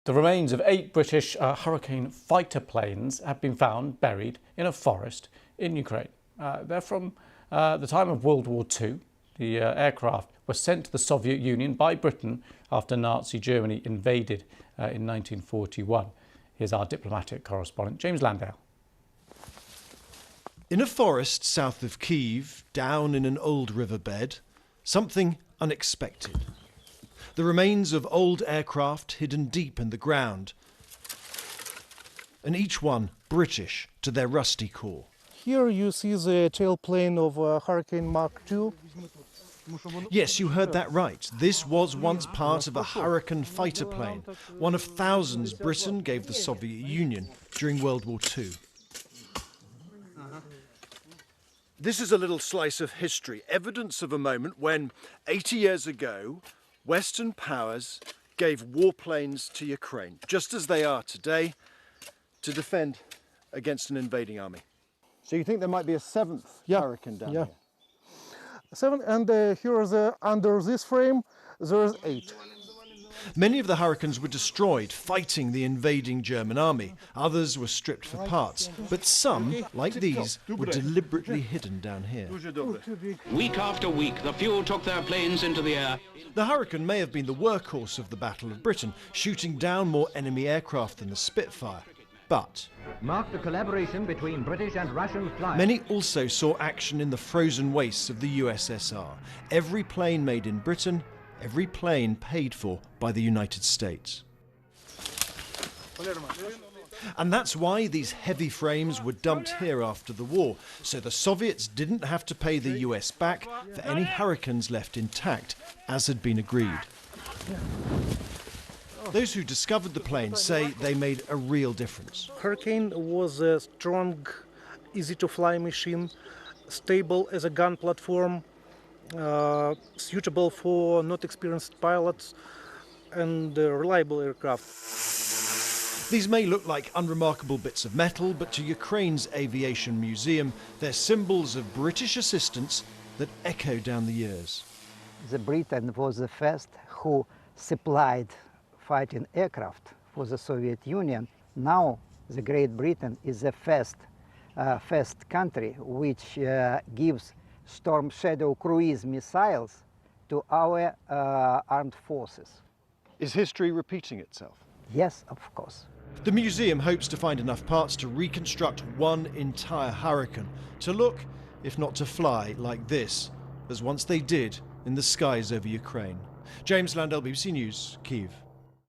The remains of 8 British Hurricane fighter planes have been found buried in a forest in Ukraine. They're from the time of World War II. The aircraft were sent to the Soviet Union by Britain after Nazi Germany invaded in 1941. Here's our diplomatic correspondent, James Landale. In a forest south of Kyiv, down in an old riverbed, something unexpected. The remains of old aircraft hidden deep in the ground, and each one British to their rusty core. Here you see the tailplane of Hurricane Mark II. Yes, you heard that right. This was once part of a Hurricane fighter plane, one of thousands Britain gave the Soviet Union during World War II. This is a little slice of history, evidence of a moment when, 80 years ago, Western powers gave warplanes to Ukraine, just as they are today, to defend against an invading army. So you think there might be a seventh Hurricane down here? 7, and here is under this frame there is 8. Many of the Hurricanes were destroyed fighting the invading German army. Others were stripped for parts, but some, like these, were deliberately hidden down here. Week after week, the few took their planes into the air. The Hurricane may have been the workhorse of the Battle of Britain, shooting down more enemy aircraft than the Spitfire. But marked the collaboration between British and Russian flyers. Many also saw action in the frozen wastes of the USSR. Every plane made in Britain, every plane paid for by the United States. And that's why these heavy frames were dumped here after the war, so the Soviets didn't have to pay the US back for any Hurricanes left intact, as had been agreed. Those who discovered the plane say they made a real difference. Hurricane was a strong, easy-to-fly machine, stable as a gun platform, suitable for not experienced pilots, and reliable aircraft. These may look like unremarkable bits of metal, but to Ukraine's aviation museum, they're symbols of British assistance that echo down the years. The Britain was the first who supplied fighting aircraft for the Soviet Union. Now the Great Britain is the first country which gives Storm Shadow cruise missiles to our armed forces. Is history repeating itself? Yes, of course. The museum hopes to find enough parts to reconstruct one entire Hurricane, to look, if not to fly, like this, as once they did in the skies over Ukraine. James Landale, BBC News, Kyiv.